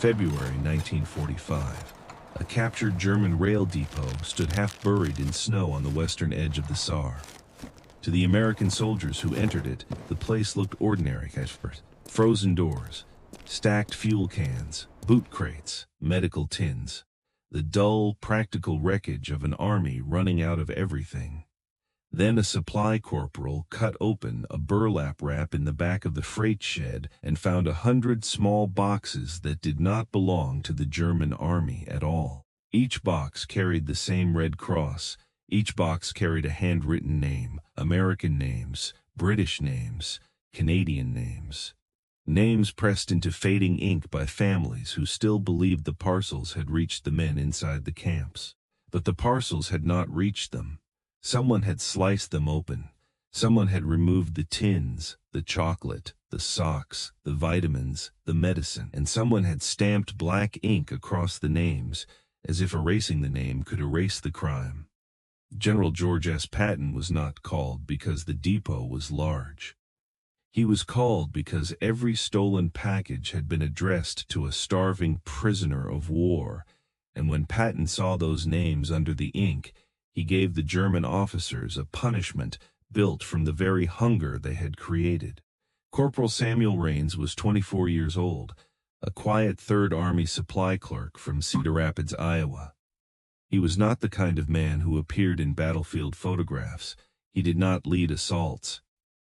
February 1945. A captured German rail depot stood half buried in snow on the western edge of the Saar. To the American soldiers who entered it, the place looked ordinary at first. Frozen doors, stacked fuel cans, boot crates, medical tins. The dull, practical wreckage of an army running out of everything. Then a supply corporal cut open a burlap wrap in the back of the freight shed and found 100 small boxes that did not belong to the German army at all. Each box carried the same Red Cross. Each box carried a handwritten name, American names, British names, Canadian names. Names pressed into fading ink by families who still believed the parcels had reached the men inside the camps. But the parcels had not reached them. Someone had sliced them open. Someone had removed the tins, the chocolate, the socks, the vitamins, the medicine, and someone had stamped black ink across the names, as if erasing the name could erase the crime. General George S. Patton was not called because the depot was large. He was called because every stolen package had been addressed to a starving prisoner of war, and when Patton saw those names under the ink, he gave the German officers a punishment built from the very hunger they had created. Corporal Samuel Raines was 24 years old, a quiet Third Army supply clerk from Cedar Rapids, Iowa. He was not the kind of man who appeared in battlefield photographs. He did not lead assaults.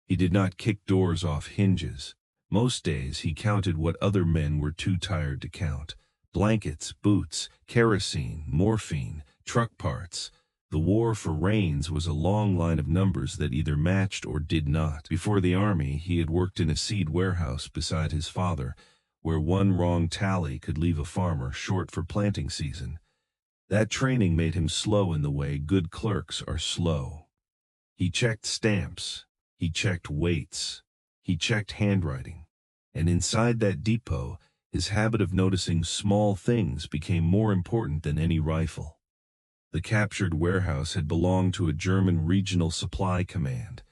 He did not kick doors off hinges. Most days he counted what other men were too tired to count. Blankets, boots, kerosene, morphine, truck parts. The war for Raines was a long line of numbers that either matched or did not. Before the army, he had worked in a seed warehouse beside his father, where one wrong tally could leave a farmer short for planting season. That training made him slow in the way good clerks are slow. He checked stamps. He checked weights. He checked handwriting. And inside that depot, his habit of noticing small things became more important than any rifle. The captured warehouse had belonged to a German regional supply command.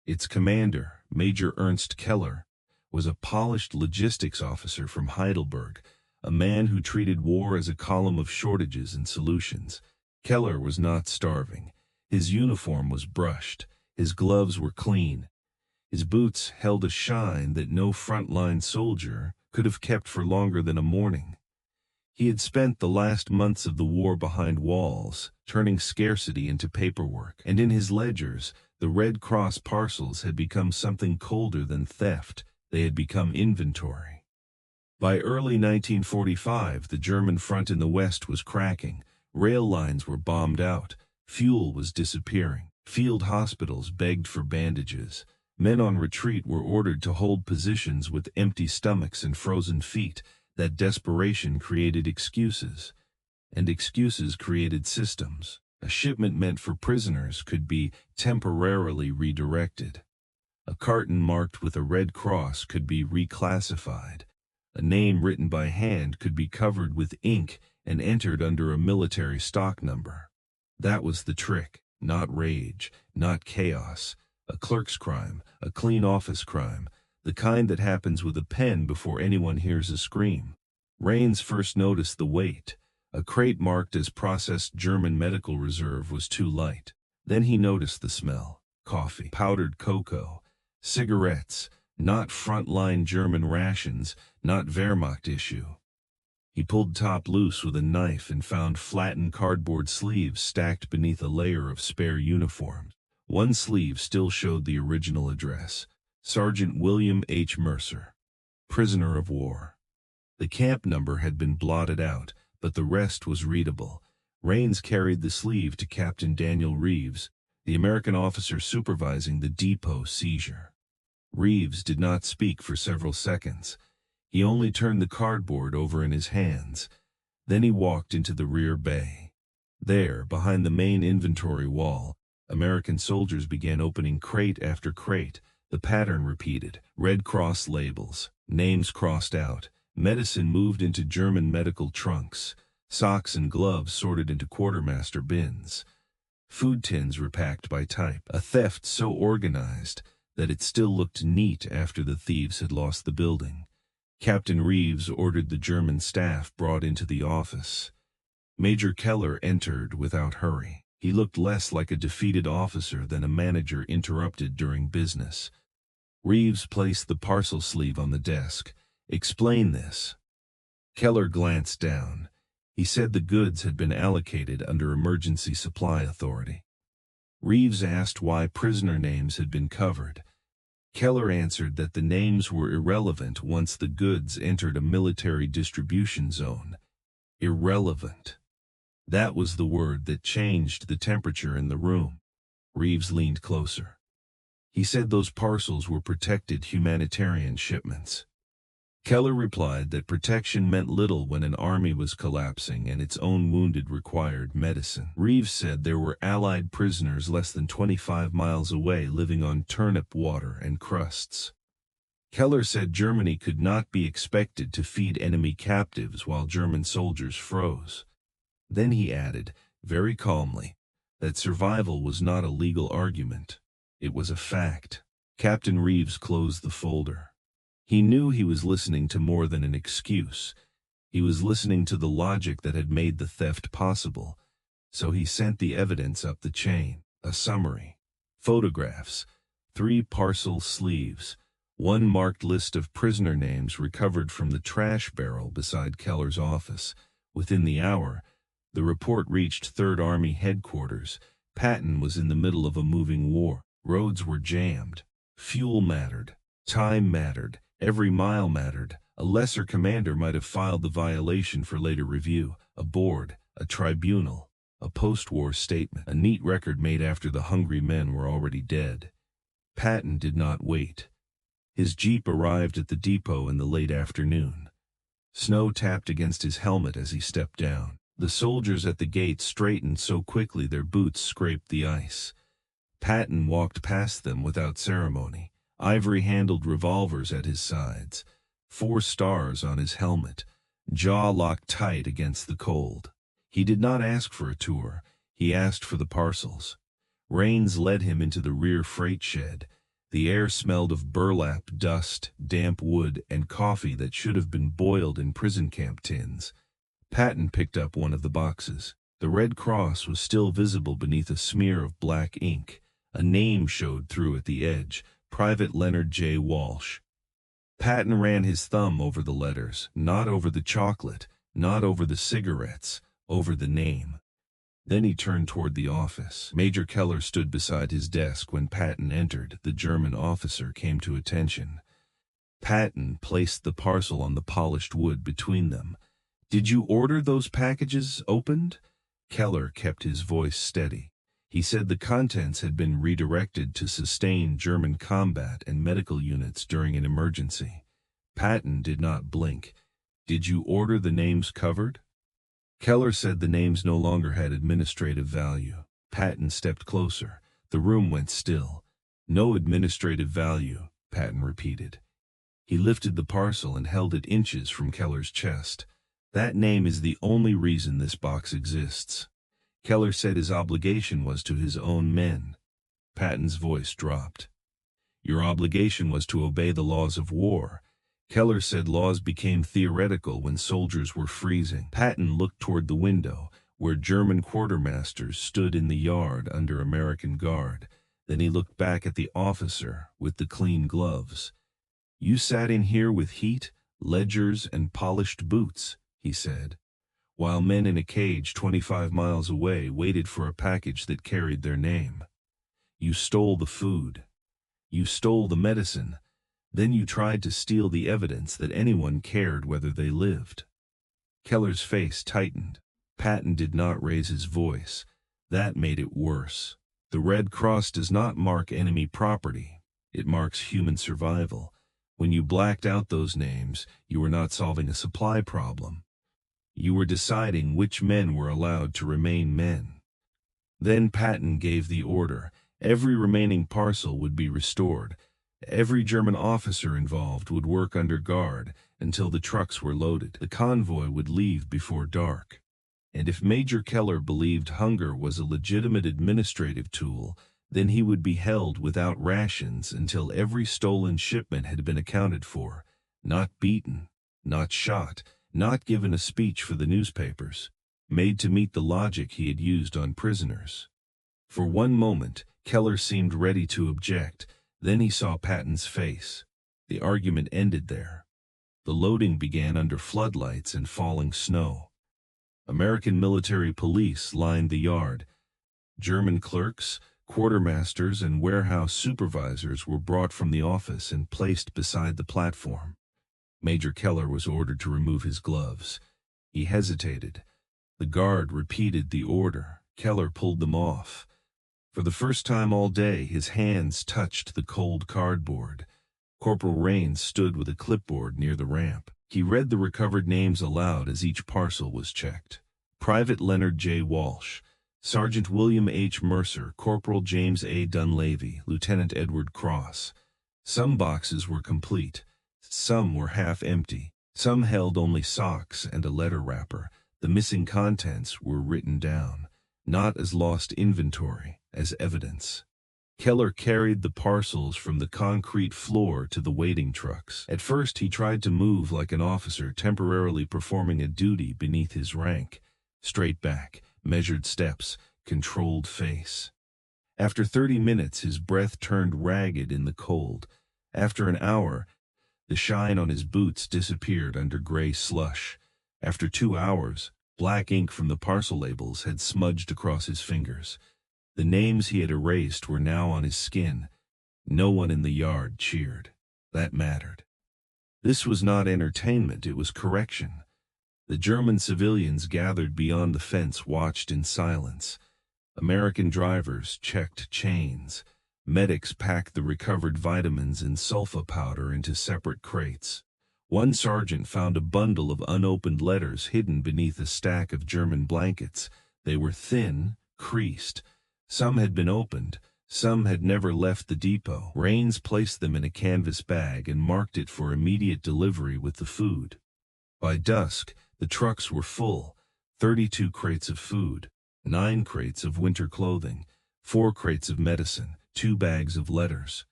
Its commander, Major Ernst Keller, was a polished logistics officer from Heidelberg, a man who treated war as a column of shortages and solutions. Keller was not starving. His uniform was brushed. His gloves were clean. His boots held a shine that no frontline soldier could have kept for longer than a morning. He had spent the last months of the war behind walls, turning scarcity into paperwork, and in his ledgers, the Red Cross parcels had become something colder than theft. They had become inventory. By early 1945, the German front in the West was cracking. Rail lines were bombed out. Fuel was disappearing. Field hospitals begged for bandages. Men on retreat were ordered to hold positions with empty stomachs and frozen feet. That desperation created excuses, and excuses created systems. A shipment meant for prisoners could be temporarily redirected. A carton marked with a Red Cross could be reclassified. A name written by hand could be covered with ink and entered under a military stock number. That was the trick, not rage, not chaos. A clerk's crime, a clean office crime. The kind that happens with a pen before anyone hears a scream. Raines first noticed the weight. A crate marked as processed German medical reserve was too light. Then he noticed the smell. Coffee, powdered cocoa, cigarettes, not frontline German rations, not Wehrmacht issue. He pulled top loose with a knife and found flattened cardboard sleeves stacked beneath a layer of spare uniforms. One sleeve still showed the original address. Sergeant William H. Mercer, prisoner of war. The camp number had been blotted out, but the rest was readable. Raines carried the sleeve to Captain Daniel Reeves, the American officer supervising the depot seizure. Reeves did not speak for several seconds. He only turned the cardboard over in his hands. Then he walked into the rear bay. There, behind the main inventory wall, American soldiers began opening crate after crate. The pattern repeated. Red Cross labels, names crossed out, medicine moved into German medical trunks, socks and gloves sorted into quartermaster bins, food tins repacked by type, a theft so organized that it still looked neat after the thieves had lost the building. Captain Reeves ordered the German staff brought into the office. Major Keller entered without hurry. He looked less like a defeated officer than a manager interrupted during business. Reeves placed the parcel sleeve on the desk. "Explain this." Keller glanced down. He said the goods had been allocated under emergency supply authority. Reeves asked why prisoner names had been covered. Keller answered that the names were irrelevant once the goods entered a military distribution zone. Irrelevant. That was the word that changed the temperature in the room. Reeves leaned closer. He said those parcels were protected humanitarian shipments. Keller replied that protection meant little when an army was collapsing and its own wounded required medicine. Reeves said there were Allied prisoners less than 25 miles away living on turnip water and crusts. Keller said Germany could not be expected to feed enemy captives while German soldiers froze. Then he added, very calmly, that survival was not a legal argument. It was a fact. Captain Reeves closed the folder. He knew he was listening to more than an excuse. He was listening to the logic that had made the theft possible. So he sent the evidence up the chain. A summary. Photographs. 3 parcel sleeves. 1 marked list of prisoner names recovered from the trash barrel beside Keller's office. Within the hour, the report reached Third Army headquarters. Patton was in the middle of a moving war. Roads were jammed. Fuel mattered. Time mattered. Every mile mattered. A lesser commander might have filed the violation for later review. A board, a tribunal, a post-war statement, a neat record made after the hungry men were already dead. Patton did not wait. His jeep arrived at the depot in the late afternoon. Snow tapped against his helmet as he stepped down. The soldiers at the gate straightened so quickly their boots scraped the ice. Patton walked past them without ceremony. Ivory-handled revolvers at his sides, 4 stars on his helmet, jaw locked tight against the cold. He did not ask for a tour. He asked for the parcels. Rains led him into the rear freight shed. The air smelled of burlap, dust, damp wood, and coffee that should have been boiled in prison camp tins. Patton picked up one of the boxes. The Red Cross was still visible beneath a smear of black ink. A name showed through at the edge. Private Leonard J. Walsh. Patton ran his thumb over the letters, not over the chocolate, not over the cigarettes, over the name. Then he turned toward the office. Major Keller stood beside his desk when Patton entered. The German officer came to attention. Patton placed the parcel on the polished wood between them. "Did you order those packages opened?" Keller kept his voice steady. He said the contents had been redirected to sustain German combat and medical units during an emergency. Patton did not blink. "Did you order the names covered?" Keller said the names no longer had administrative value. Patton stepped closer. The room went still. "No administrative value," Patton repeated. He lifted the parcel and held it inches from Keller's chest. "That name is the only reason this box exists." Keller said his obligation was to his own men. Patton's voice dropped. "Your obligation was to obey the laws of war." Keller said laws became theoretical when soldiers were freezing. Patton looked toward the window, where German quartermasters stood in the yard under American guard. Then he looked back at the officer with the clean gloves. "You sat in here with heat, ledgers, and polished boots," he said, "while men in a cage 25 miles away waited for a package that carried their name. You stole the food. You stole the medicine. Then you tried to steal the evidence that anyone cared whether they lived." Keller's face tightened. Patton did not raise his voice. That made it worse. "The Red Cross does not mark enemy property. It marks human survival. When you blacked out those names, you were not solving a supply problem. You were deciding which men were allowed to remain men." Then Patton gave the order. Every remaining parcel would be restored. Every German officer involved would work under guard until the trucks were loaded. The convoy would leave before dark. And if Major Keller believed hunger was a legitimate administrative tool, then he would be held without rations until every stolen shipment had been accounted for. Not beaten, not shot, not given a speech for the newspapers. Made to meet the logic he had used on prisoners. For one moment, Keller seemed ready to object. Then he saw Patton's face. The argument ended there. The loading began under floodlights and falling snow. American military police lined the yard. German clerks, quartermasters, and warehouse supervisors were brought from the office and placed beside the platform. Major Keller was ordered to remove his gloves. He hesitated. The guard repeated the order. Keller pulled them off. For the first time all day, his hands touched the cold cardboard. Corporal Raines stood with a clipboard near the ramp. He read the recovered names aloud as each parcel was checked. Private Leonard J. Walsh, Sergeant William H. Mercer, Corporal James A. Dunleavy, Lieutenant Edward Cross. Some boxes were complete. Some were half empty. Some held only socks and a letter wrapper. The missing contents were written down, not as lost inventory, as evidence. Keller carried the parcels from the concrete floor to the waiting trucks. At first he tried to move like an officer temporarily performing a duty beneath his rank. Straight back, measured steps, controlled face. After 30 minutes his breath turned ragged in the cold. After an hour, the shine on his boots disappeared under gray slush. After 2 hours, black ink from the parcel labels had smudged across his fingers. The names he had erased were now on his skin. No one in the yard cheered. That mattered. This was not entertainment, it was correction. The German civilians gathered beyond the fence watched in silence. American drivers checked chains. Medics packed the recovered vitamins and sulfa powder into separate crates. One sergeant found a bundle of unopened letters hidden beneath a stack of German blankets. They were thin, creased. Some had been opened. Some had never left the depot. Raines placed them in a canvas bag and marked it for immediate delivery with the food. By dusk, the trucks were full. 32 crates of food, 9 crates of winter clothing, 4 crates of medicine, 2 bags of letters,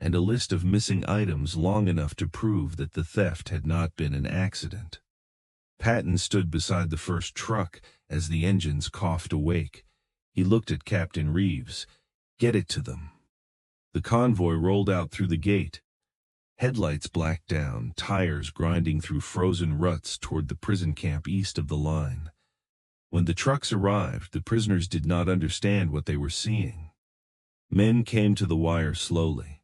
and a list of missing items long enough to prove that the theft had not been an accident. Patton stood beside the first truck as the engines coughed awake. He looked at Captain Reeves. "Get it to them." The convoy rolled out through the gate. Headlights blacked down, tires grinding through frozen ruts toward the prison camp east of the line. When the trucks arrived, the prisoners did not understand what they were seeing. Men came to the wire slowly.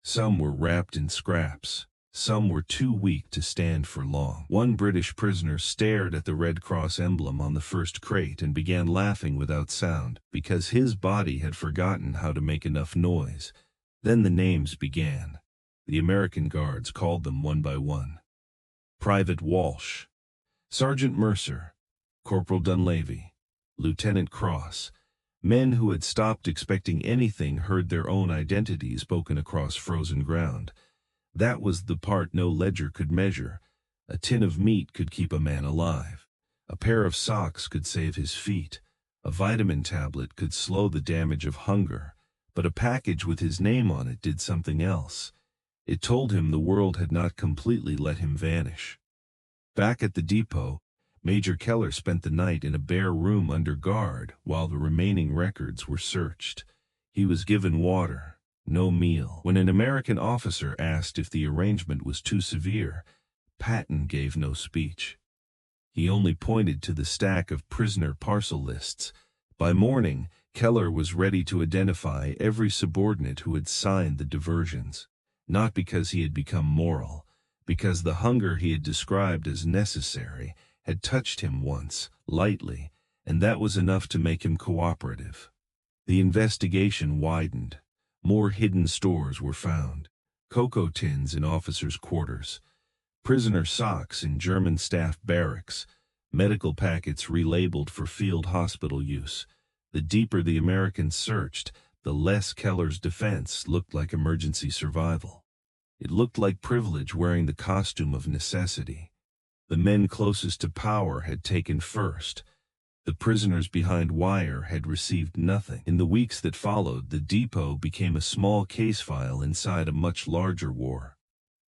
Some were wrapped in scraps. Some were too weak to stand for long. One British prisoner stared at the Red Cross emblem on the first crate and began laughing without sound, because his body had forgotten how to make enough noise. Then the names began. The American guards called them one by one. Private Walsh, Sergeant Mercer, Corporal Dunleavy, Lieutenant Cross. Men who had stopped expecting anything heard their own identity spoken across frozen ground. That was the part no ledger could measure. A tin of meat could keep a man alive. A pair of socks could save his feet. A vitamin tablet could slow the damage of hunger. But a package with his name on it did something else. It told him the world had not completely let him vanish. Back at the depot, Major Keller spent the night in a bare room under guard while the remaining records were searched. He was given water, no meal. When an American officer asked if the arrangement was too severe, Patton gave no speech. He only pointed to the stack of prisoner parcel lists. By morning, Keller was ready to identify every subordinate who had signed the diversions, not because he had become moral, because the hunger he had described as necessary had touched him once, lightly, and that was enough to make him cooperative. The investigation widened. More hidden stores were found. Cocoa tins in officers' quarters, prisoner socks in German staff barracks, medical packets relabeled for field hospital use. The deeper the Americans searched, the less Keller's defense looked like emergency survival. It looked like privilege wearing the costume of necessity. The men closest to power had taken first. The prisoners behind wire had received nothing. In the weeks that followed, the depot became a small case file inside a much larger war.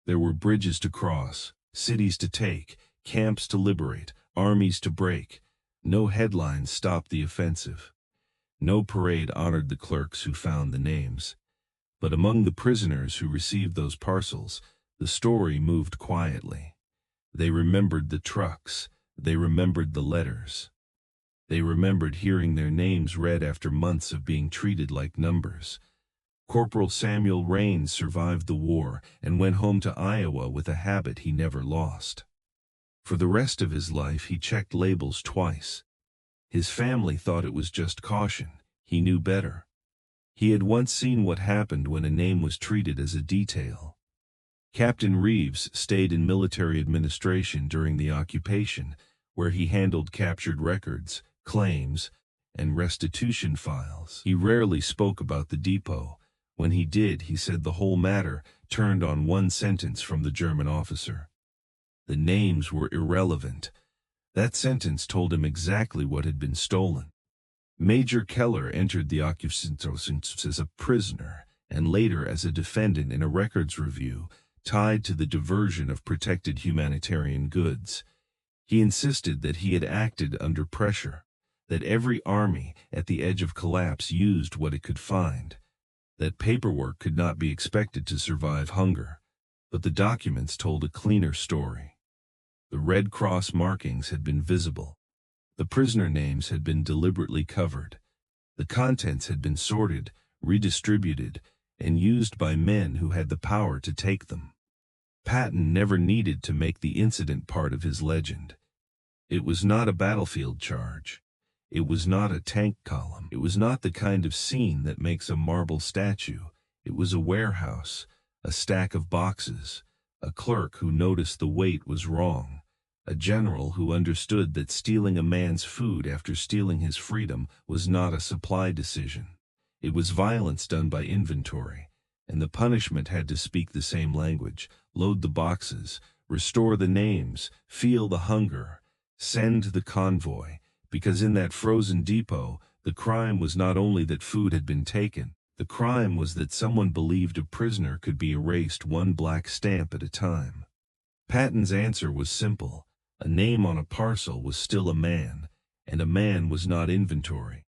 There were bridges to cross, cities to take, camps to liberate, armies to break. No headlines stopped the offensive. No parade honored the clerks who found the names. But among the prisoners who received those parcels, the story moved quietly. They remembered the trucks. They remembered the letters. They remembered hearing their names read after months of being treated like numbers. Corporal Samuel Raines survived the war and went home to Iowa with a habit he never lost. For the rest of his life, he checked labels twice. His family thought it was just caution. He knew better. He had once seen what happened when a name was treated as a detail. Captain Reeves stayed in military administration during the occupation, where he handled captured records, claims, and restitution files. He rarely spoke about the depot. When he did, he said the whole matter turned on one sentence from the German officer. The names were irrelevant. That sentence told him exactly what had been stolen. Major Keller entered the occupation as a prisoner and later as a defendant in a records review tied to the diversion of protected humanitarian goods. He insisted that he had acted under pressure, that every army at the edge of collapse used what it could find, that paperwork could not be expected to survive hunger. But the documents told a cleaner story. The Red Cross markings had been visible. The prisoner names had been deliberately covered. The contents had been sorted, redistributed, and used by men who had the power to take them. Patton never needed to make the incident part of his legend. It was not a battlefield charge. It was not a tank column. It was not the kind of scene that makes a marble statue. It was a warehouse, a stack of boxes, a clerk who noticed the weight was wrong, a general who understood that stealing a man's food after stealing his freedom was not a supply decision. It was violence done by inventory, and the punishment had to speak the same language: load the boxes, restore the names, feel the hunger, send the convoy, because in that frozen depot, the crime was not only that food had been taken, the crime was that someone believed a prisoner could be erased one black stamp at a time. Patton's answer was simple. A name on a parcel was still a man, and a man was not inventory.